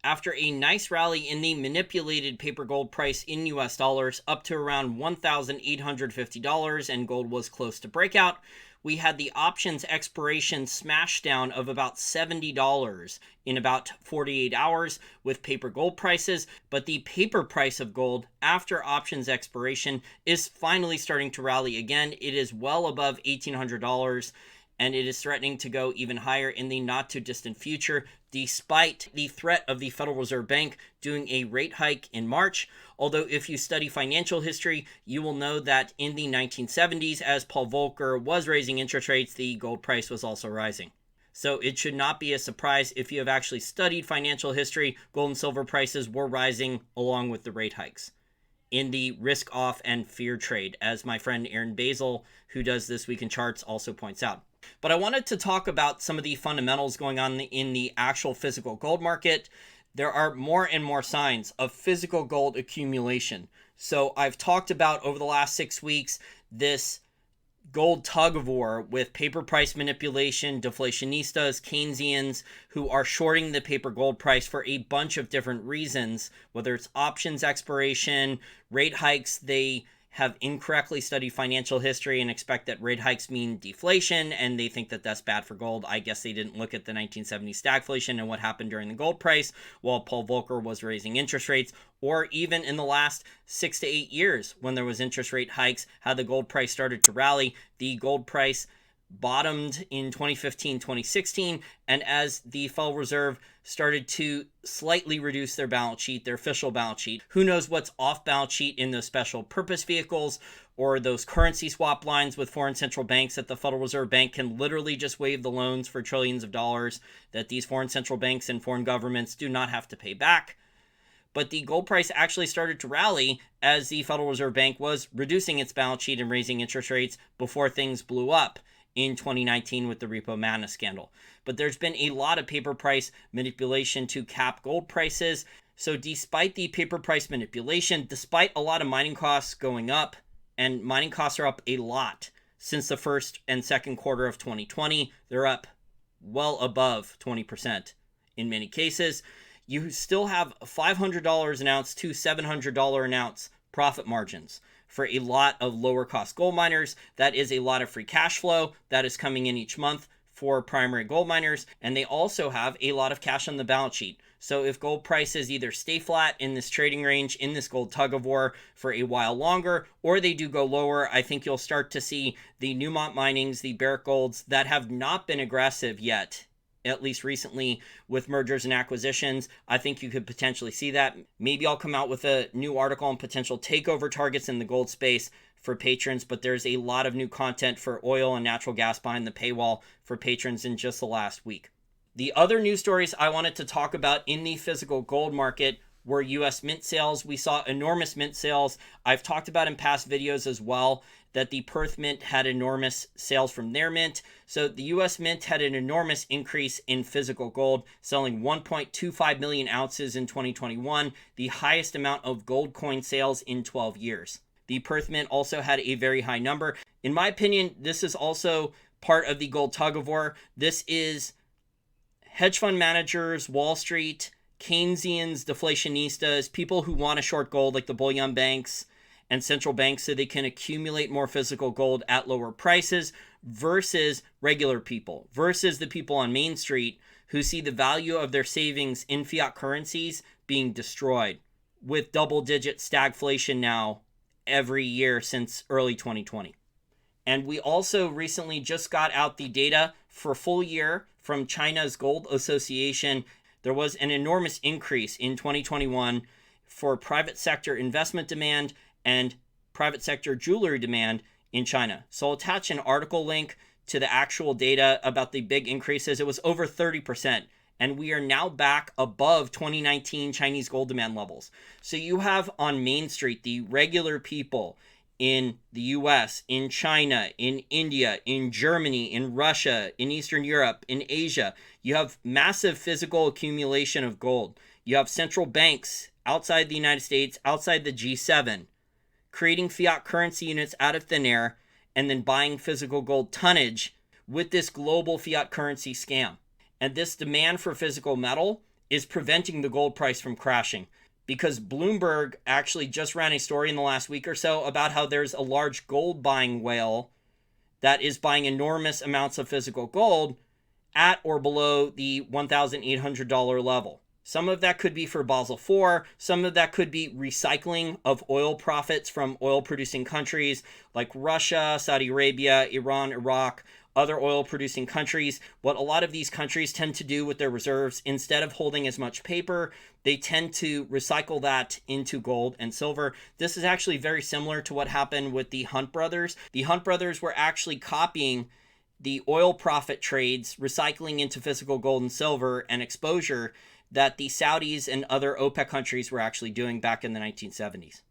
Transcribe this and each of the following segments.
After a nice rally in the manipulated paper gold price in US dollars up to around $1,850 and gold was close to breakout, we had the options expiration smash down of about $70 in about 48 hours with paper gold prices, but the paper price of gold after options expiration is finally starting to rally again. It is well above $1,800 and it is threatening to go even higher in the not too distant future, despite the threat of the Federal Reserve Bank doing a rate hike in March. Although if you study financial history, you will know that in the 1970s, as Paul Volcker was raising interest rates, the gold price was also rising. So it should not be a surprise if you have actually studied financial history, gold and silver prices were rising along with the rate hikes in the risk off and fear trade, as my friend Aaron Basil, who does This Week in Charts, also points out. But I wanted to talk about some of the fundamentals going on in the actual physical gold market. There are more and more signs of physical gold accumulation. So I've talked about over the last 6 weeks this gold tug of war with paper price manipulation, deflationistas, Keynesians who are shorting the paper gold price for a bunch of different reasons, whether it's options expiration, rate hikes. They have incorrectly studied financial history and expect that rate hikes mean deflation, and they think that that's bad for gold. I guess they didn't look at the 1970 stagflation and what happened during the gold price while Paul Volcker was raising interest rates, or even in the last 6 to 8 years when there was interest rate hikes, how the gold price started to rally. The gold price bottomed in 2015, 2016, and as the Federal Reserve started to slightly reduce their balance sheet, their official balance sheet, who knows what's off balance sheet in those special purpose vehicles or those currency swap lines with foreign central banks that the Federal Reserve Bank can literally just waive the loans for trillions of dollars that these foreign central banks and foreign governments do not have to pay back. But the gold price actually started to rally as the Federal Reserve Bank was reducing its balance sheet and raising interest rates before things blew up in 2019 with the Repo Madness scandal. But there's been a lot of paper price manipulation to cap gold prices. So despite the paper price manipulation, despite a lot of mining costs going up, and mining costs are up a lot since the first and second quarter of 2020, they're up well above 20% in many cases. You still have $500 an ounce to $700 an ounce profit margins for a lot of lower cost gold miners. That is a lot of free cash flow that is coming in each month for primary gold miners, and they also have a lot of cash on the balance sheet. So if gold prices either stay flat in this trading range, in this gold tug of war for a while longer, or they do go lower, I think you'll start to see the Newmont minings, the Barrick Golds that have not been aggressive yet, at least recently with mergers and acquisitions. I think you could potentially see that. Maybe I'll come out with a new article on potential takeover targets in the gold space for patrons, but there's a lot of new content for oil and natural gas behind the paywall for patrons in just the last week. The other news stories I wanted to talk about in the physical gold market were US mint sales. We saw enormous mint sales. I've talked about in past videos as well that the Perth Mint had enormous sales from their mint. So the US Mint had an enormous increase in physical gold, selling 1.25 million ounces in 2021, the highest amount of gold coin sales in 12 years. The Perth Mint also had a very high number. In my opinion, this is also part of the gold tug of war. This is hedge fund managers, Wall Street, Keynesians, deflationistas, people who want to short gold like the bullion banks and central banks so they can accumulate more physical gold at lower prices versus regular people, versus the people on Main Street who see the value of their savings in fiat currencies being destroyed with double-digit stagflation now every year since early 2020. And we also recently just got out the data for full year from China's Gold Association. There was an enormous increase in 2021 for private sector investment demand and private sector jewelry demand in China. So I'll attach an article link to the actual data about the big increases. It was over 30%. And we are now back above 2019 Chinese gold demand levels. So you have on Main Street the regular people in the US, in China, in India, in Germany, in Russia, in Eastern Europe, in Asia. You have massive physical accumulation of gold. You have central banks outside the United States, outside the G7, creating fiat currency units out of thin air and then buying physical gold tonnage with this global fiat currency scam. And this demand for physical metal is preventing the gold price from crashing. Because Bloomberg actually just ran a story in the last week or so about how there's a large gold buying whale that is buying enormous amounts of physical gold at or below the $1,800 level. Some of that could be for Basel IV. Some of that could be recycling of oil profits from oil-producing countries like Russia, Saudi Arabia, Iran, Iraq, other oil-producing countries. What a lot of these countries tend to do with their reserves, instead of holding as much paper, they tend to recycle that into gold and silver. This is actually very similar to what happened with the Hunt brothers. The Hunt brothers were actually copying the oil profit trades, recycling into physical gold and silver and exposure that the Saudis and other OPEC countries were actually doing back in the 1970s.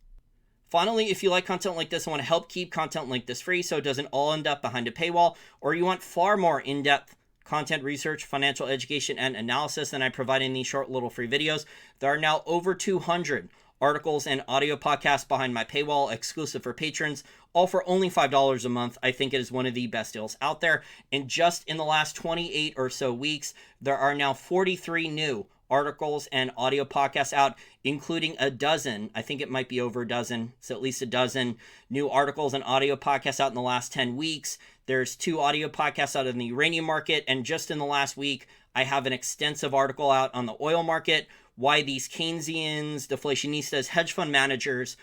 Finally, if you like content like this and want to help keep content like this free so it doesn't all end up behind a paywall, or you want far more in-depth content research, financial education, and analysis than I provide in these short little free videos, there are now over 200 articles and audio podcasts behind my paywall, exclusive for patrons, all for only $5 a month. I think it is one of the best deals out there. And just in the last 28 or so weeks, there are now 43 new articles and audio podcasts out, including a dozen. I think it might be over a dozen. So at least a dozen new articles and audio podcasts out in the last 10 weeks. There's 2 audio podcasts out in the uranium market. And just in the last week, I have an extensive article out on the oil market, why these Keynesians, deflationistas, hedge fund managers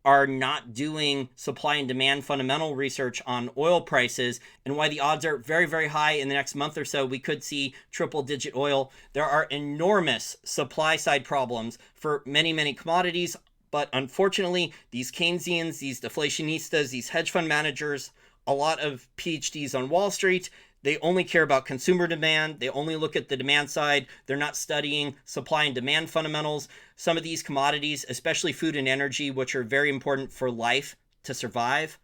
are not doing supply and demand fundamental research on oil prices, and why the odds are very, very high in the next month or so we could see triple-digit oil. There are enormous supply-side problems for many, many commodities, but unfortunately, these Keynesians, these deflationistas, these hedge fund managers, a lot of PhDs on Wall Street, they only care about consumer demand. They only look at the demand side. They're not studying supply and demand fundamentals. Some of these commodities, especially food and energy, which are very important for life to survive,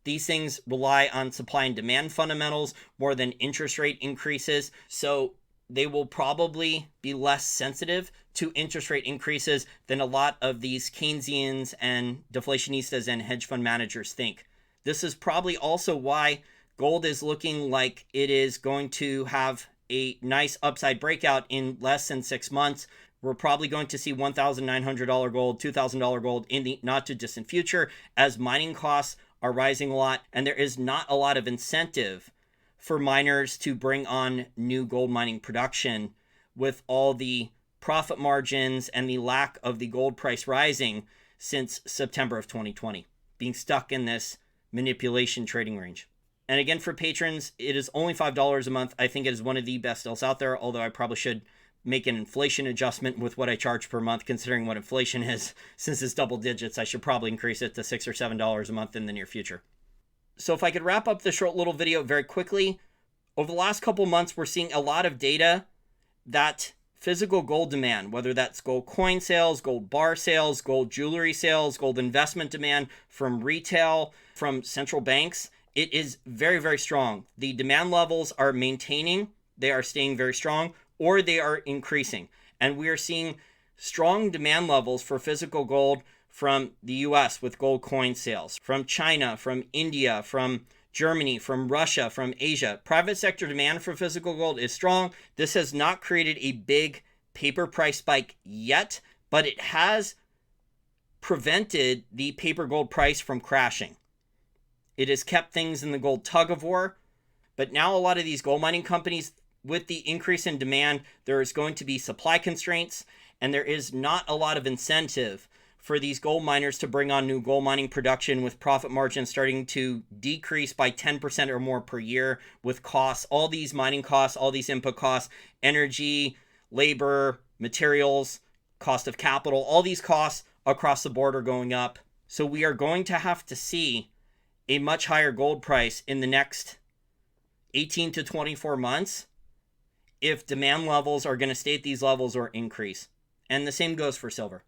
these things rely on supply and demand fundamentals more than interest rate increases. So they will probably be less sensitive to interest rate increases than a lot of these Keynesians and deflationistas and hedge fund managers think. This is probably also why gold is looking like it is going to have a nice upside breakout in less than 6 months. We're probably going to see $1,900 gold, $2,000 gold in the not too distant future, as mining costs are rising a lot, and there is not a lot of incentive for miners to bring on new gold mining production with all the profit margins and the lack of the gold price rising since September of 2020, being stuck in this manipulation trading range. And again, for patrons, it is only $5 a month. I think it is one of the best deals out there, although I probably should make an inflation adjustment with what I charge per month, considering what inflation is. Since it's double digits, I should probably increase it to $6 or $7 a month in the near future. So if I could wrap up this short little video very quickly, over the last couple months, we're seeing a lot of data that physical gold demand, whether that's gold coin sales, gold bar sales, gold jewelry sales, gold investment demand from retail, from central banks, it is very, very strong. The demand levels are maintaining, they are staying very strong, or they are increasing. And we are seeing strong demand levels for physical gold from the US with gold coin sales, from China, from India, from Germany, from Russia, from Asia. Private sector demand for physical gold is strong. This has not created a big paper price spike yet, but it has prevented the paper gold price from crashing. It has kept things in the gold tug of war, but now a lot of these gold mining companies, with the increase in demand, there is going to be supply constraints, and there is not a lot of incentive for these gold miners to bring on new gold mining production, with profit margins starting to decrease by 10% or more per year, with costs, all these mining costs, all these input costs, energy, labor, materials, cost of capital, all these costs across the board are going up. So we are going to have to see a much higher gold price in the next 18 to 24 months if demand levels are going to stay at these levels or increase. And the same goes for silver.